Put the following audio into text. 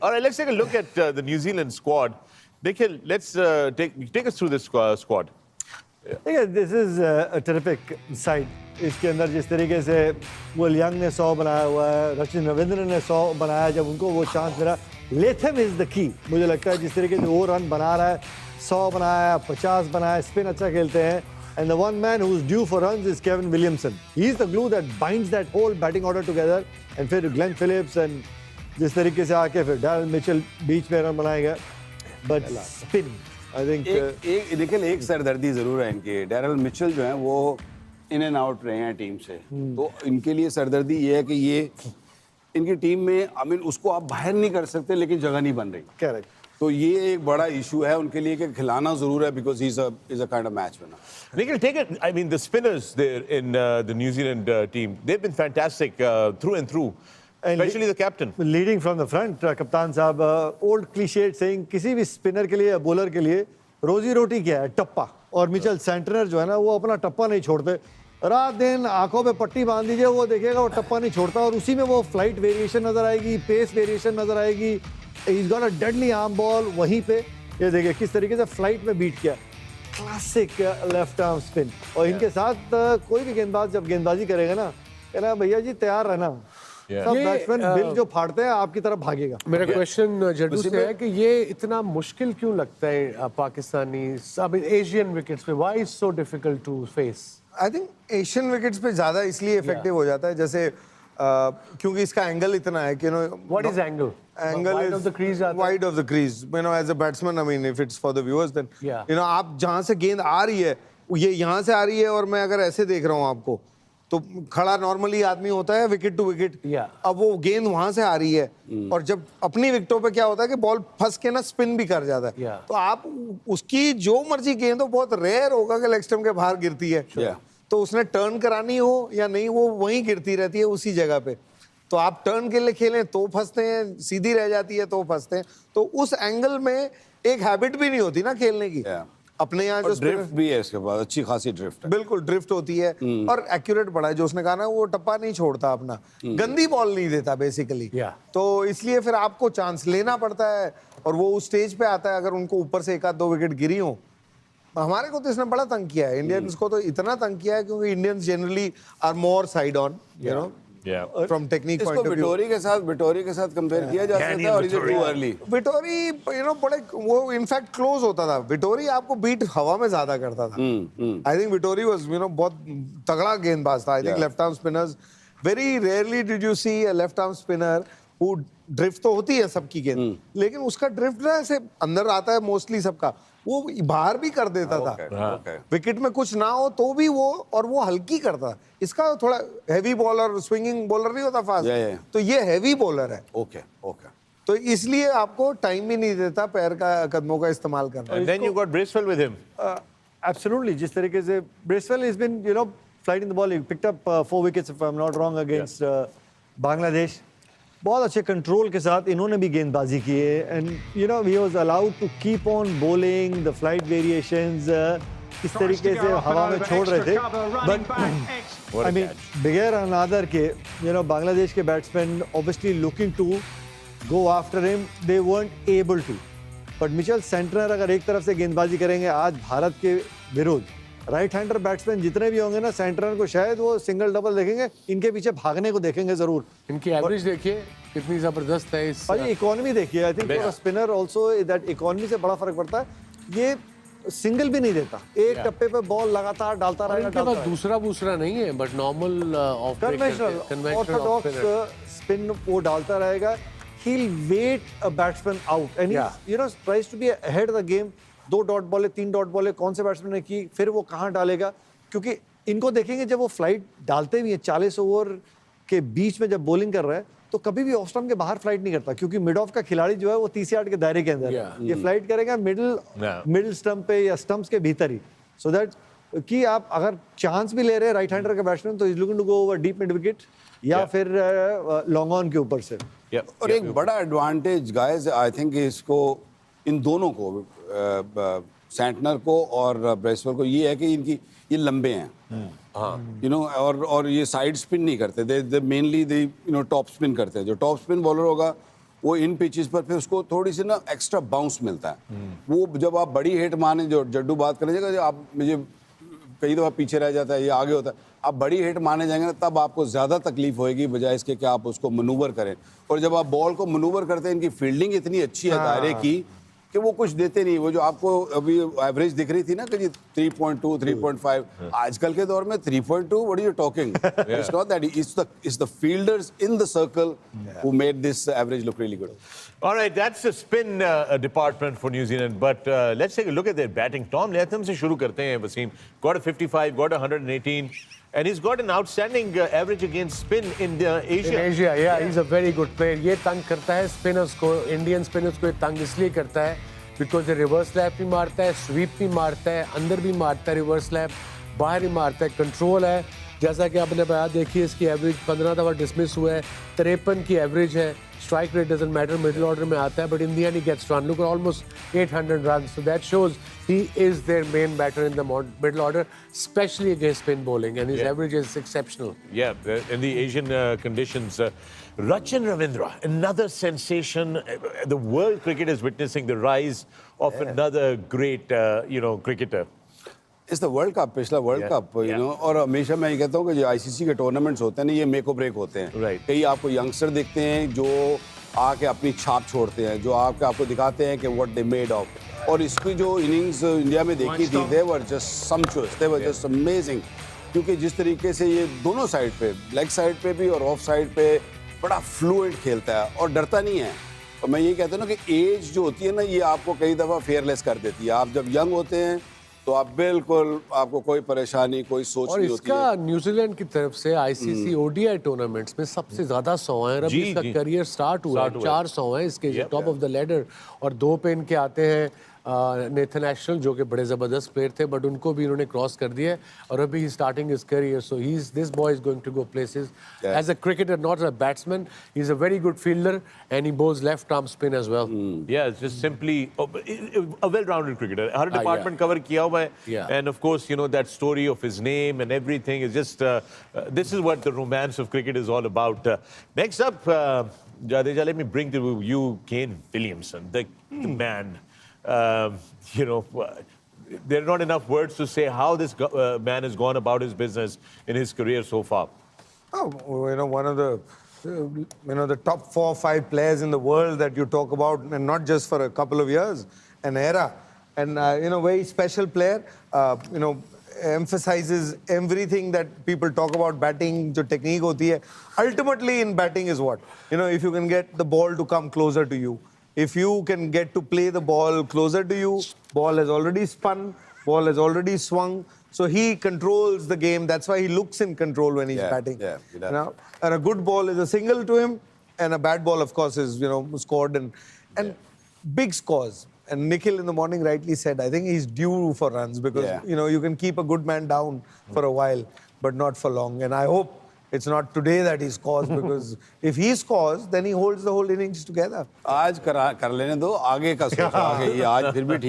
All right, let's take a look at the New Zealand squad. Nikhil, let's take us through this squad. देखिए, this is a terrific side. इसके अंदर जिस तरीके से will young ने 100 बनाया हुआ है, रचिन रविंद्रन ने 100 बनाया, जब उनको वो चांस मिला. Latham is the key. मुझे लगता है जिस तरीके से वो रन बना रहा है, 100 बनाया, 50 बनाया, स्पिन अच्छा खेलते हैं. And the one man who's due for runs is Kevin Williamson. He's the glue that binds that whole batting order together. And फिर Glenn Phillips and जिस तरीके से आके फिर डैरल मिचेल बीच में रन बनाएगा. But spinning, I think. एक सरदर्दी जरूर है इनकी. डैरल मिचेल जो है वो इन एंड आउट रहे हैं टीम से, तो इनके लिए सरदर्दी ये है कि ये इनकी टीम में आई मीन उसको आप बाहर नहीं कर सकते, लेकिन जगह नहीं बन रही. Correct. तो ये एक बड़ा इशू है उनके लिए कि खिलाना जरूर है, because he's a kind of match winner. Nikhil, take it. I mean, the spinners there in the New Zealand team, they've been fantastic through and through, especially the captain. Leading from the front, कप्तान साहब, old cliched saying, किसी भी spinner के लिए या bowler के लिए रोजी रोटी क्या है? टप्पा. और मिचेल सेंटनर जो है ना, वो अपना टप्पा नहीं छोड़ते. रात दिन आंखों पे पट्टी बांध दीजिए, वो देखेगा वो टप्पा नहीं छोड़ता, और उसी में वो फ्लाइट वेरिएशन नजर आएगी, पेस वेरिएशन नजर आएगी. He's got a deadly arm ball वहीं पे. ये देखिए किस तरीके से फ्लाइट में बीट किया. Classic left arm spin. और इनके साथ कोई भी गेंदबाज जब गेंदबाजी करेगा ना, कहना भैया जी तैयार रहना. सब बैट्समैन बिल जो फाड़ते हैं आपकी तरफ भागेगा. मेरा क्वेश्चन जड्डू से है कि ये इतना मुश्किल क्यों लगता है पाकिस्तानी एशियन विकेट्स पे? Why is so difficult to face? I think Asian wickets पे ज्यादा इसलिए इफेक्टिव हो जाता है, जैसे क्योंकि इसका एंगल इतना है कि you know what is angle? Angle wide is of the crease wide of the crease. You know, as a batsman, I mean, if it's for the viewers, then you know, आप जहाँ से गेंद आ रही है, ये यहाँ से आ रही है, और मैं अगर ऐसे देख रहा हूँ आपको, तो खड़ा नॉर्मली आदमी होता है विकेट टू विकेट. अब वो गेंद वहाँ से आ रही है, और जब अपनी विकेटों पे क्या होता है कि बॉल फंस के ना स्पिन भी कर जाता है. तो आप उसकी जो मर्जी गेंद हो, बहुत रेयर होगा कि लेग स्टंप के बाहर गिरती है. तो उसने टर्न करानी हो या नहीं, वो वहीं गिरती रहती है उसी जगह पे. तो आप टर्न के लिए खेलें तो फंसते हैं, सीधी रह जाती है तो फंसते हैं. तो उस एंगल में एक हैबिट भी नहीं होती ना खेलने की. अपने यहाँ जो ड्रिफ्ट भी है, इसके बाद अच्छी खासी ड्रिफ्ट है. बिल्कुल ड्रिफ्ट होती है, और एक्यूरेट बड़ा है. जो उसने कहा ना, वो टप्पा नहीं छोड़ता अपना, गंदी बॉल नहीं देता बेसिकली. तो इसलिए फिर आपको चांस लेना पड़ता है, और वो उस स्टेज पे आता है अगर उनको ऊपर से 1-2 विकेट गिरी हो. हमारे को तो इसने बड़ा तंग किया है, इंडियंस को तो इतना तंग किया है, क्योंकि Indians generally are more side on, you know, from technique point of view. Vettori के साथ कंपेयर किया जा सकता है, और is it too early? Vettori you know बड़े वो इनफैक्ट क्लोज होता था. विटोरी आपको बीट हवा में ज्यादा करता था. I think Vettori was you know बहुत तगड़ा गेंदबाज था. I think left arm spinners, very rarely did you see a left arm spinner who drift. तो होती है सबकी गेंद, लेकिन उसका ड्रिफ्ट ना ऐसे अंदर आता है मोस्टली सबका, वो बाहर भी कर देता था. विकेट में कुछ ना हो तो भी वो, और वो हल्की करता. इसका थोड़ा हैवी बॉलर, स्विंगिंग बॉलर नहीं होता फास्ट, तो ये हैवी बॉलर है. तो इसलिए आपको टाइम भी नहीं देता पैर का, कदमों का इस्तेमाल करना. And then you got Bracewell with him. Absolutely. जिस तरीके से Bracewell has been, you know, flighting the ball. He picked up 4 wickets if I'm not wrong against Bangladesh. बहुत अच्छे कंट्रोल के साथ इन्होंने भी गेंदबाजी की है. And you know he was allowed to keep on bowling the flight variations. इस तरीके से हवा में छोड़ रहे थे, बट आई मीन बगैर अनादर के, यू नो, बांग्लादेश के batsman obviously looking to go after him, they weren't able to. But Mitchell Santner अगर एक तरफ से गेंदबाजी करेंगे आज भारत के विरुद्ध, राइट हैंडर बैट्समैन जितने भी होंगे ना, सेंटनर को शायद वो सिंगल डबल देखेंगे, इनके पीछे भागने को देखेंगे जरूर. इनकी एवरेज देखिए कितनी जबरदस्त है. इस इकोनॉमी देखिए, I think spinner also that economy से बड़ा फर्क पड़ता है. ये सिंगल भी नहीं देता, एक टप्पे पे बॉल लगातार डालता रहेगा. दूसरा नहीं है, बट नॉर्मल ऑर्थोडॉक्स स्पिन वो डालता रहेगा. he'll wait a batsman out and he you know tries to be ahead of the game. 2 dot बॉले, 3 डॉट बॉले कौन से बैट्समैन ने की, फिर वो कहाँ डालेगा. क्योंकि इनको देखेंगे जब वो फ्लाइट डालते भी हैं 40 ओवर के बीच में जब बॉलिंग कर रहा है, तो कभी भी ऑफ स्टंप के बाहर फ्लाइट नहीं करता, क्योंकि मिड ऑफ का खिलाड़ी जो है वो 30 यार्ड के दायरे के अंदर ये फ्लाइट करेगा मिडिल स्टंप पे या स्टंप्स के भीतर ही. सो दैट कि आप अगर चांस भी ले रहे हैं राइट हैंडर का बैट्समैन, तो is looking to go over deep mid wicket या फिर लॉन्ग ऑन के ऊपर से. और एक बड़ा एडवांटेज गाइस, आई थिंक इसको, इन दोनों को, सेंटनर को और ब्रेसवेल को, ये है कि इनकी ये लंबे हैं. हाँ, यू नो, और ये साइड स्पिन नहीं करते. दे mainly they you know top spin करते हैं. जो टॉप स्पिन बॉलर होगा वो इन पिचेस पर फिर उसको थोड़ी सी ना एक्स्ट्रा बाउंस मिलता है। वो जब आप बड़ी हिट माने, जो जड्डू बात करेंगे, आप मुझे कई दफ़ा पीछे रह जाता है या आगे होता है, आप बड़ी हिट माने जाएंगे ना, तब आपको ज़्यादा तकलीफ होएगी बजाय इसके कि आप उसको मनूवर करें। और जब आप बॉल को मनूवर करते हैं, इनकी फील्डिंग इतनी अच्छी है दायरे की कि वो कुछ देते नहीं। वो जो आपको अभी एवरेज दिख रही थी ना कि जी 3.2 3.5, आजकल के दौर में 3.2, what are you talking? It's not that, it's the fielders in the circle who made this average look really good. All right, that's the spin department for New Zealand. But let's take a look at their batting. Tom Latham se shuru karte hain, Wasim. Got a 55, got a 118, and he's got an outstanding average against spin in Asia. In Asia, yeah, he's a very good player. ये तंग करता है spinners को, Indian spinners को ये तंग इसलिए करता है because ये reverse slap भी मारता है, sweep भी मारता है, अंदर भी मारता है reverse slap, बाहर भी मारता है, control है। जैसा कि आपने बताया, देखिए इसकी एवरेज 15 दफा डिसमिस हुआ है, 53 की एवरेज है। Strike rate doesn't matter, middle order में आता है, but in the end he gets run. Look almost 800 run, so that shows he is their main batter in the middle order, specially against spin bowling, and his average is exceptional. Yeah, in the Asian conditions. Rachin Ravindra, another sensation. The world cricket is witnessing the rise of another great, cricketer. It's the world cup, पिछला world cup, you know. और हमेशा मैं ये कहता हूँ कि जो ICC के टूर्नामेंट्स होते हैं ना, ये मेक और ब्रेक होते हैं। Right. कई आपको यंगस्टर दिखते हैं जो आके अपनी छाप छोड़ते हैं, जो आपको दिखाते हैं कि व्हाट दे मेड ऑफ। और इसकी जो इनिंग्स इंडिया में देखी थी, they were just sumptuous, they were just amazing. क्योंकि जिस तरीके से ये दोनों साइड पे, लेग साइड पे भी और ऑफ साइड पे, बड़ा फ्लूइड खेलता है और डरता नहीं है। और मैं ये कहता हूँ ना कि एज जो होती है ना, ये आपको कई दफ़ा फेयरलेस कर देती है। आप जब यंग होते हैं तो आप बिल्कुल, आपको कोई परेशानी, कोई सोच नहीं होती है। और इसका न्यूजीलैंड की तरफ से आईसीसी ओडीआई टूर्नामेंट्स में सबसे ज्यादा 100 हैं। अभी इसका करियर स्टार्ट हुआ है, 400 हैं इसके, टॉप ऑफ द लेडर। और 2 पे इनके आते हैं नेथन एशनल, जो कि बड़े ज़बरदस्त प्लेयर थे, बट उनको भी इन्होंने क्रॉस कर दिया है। और अभी ही starting his career, so he is, this boy is going to go places as a cricketer, not a batsman. He is a very good fielder and he bowls left arm spin as well. Yeah, it's just simply a well-rounded cricketer. Her department cover kiya hua hai. Yeah. And of course, that story of his name and everything is just, this is what the romance of cricket is all about. Next up, Jadeja, let me bring to you Kane Williamson, the man. There are not enough words to say how this man has gone about his business in his career so far. Oh, one of the top 4 or 5 players in the world that you talk about, and not just for a couple of years, an era, and very special player. Emphasizes everything that people talk about batting, जो technique होती है. Ultimately in batting is what? If you can get the ball to come closer to you, if you can get to play the ball closer to you, ball has already spun, ball has already swung, so he controls the game. That's why he looks in control when he's batting. Yeah, he does. And a good ball is a single to him, and a bad ball, of course, is scored and big scores. And Nikhil in the morning rightly said, I think he's due for runs because you can keep a good man down for a while, but not for long. And I hope it's not today that he scores because if he scores, then he holds the whole innings together. आज कर लेने दो, आगे का सोचो, आगे ये आज फिर भी ठीक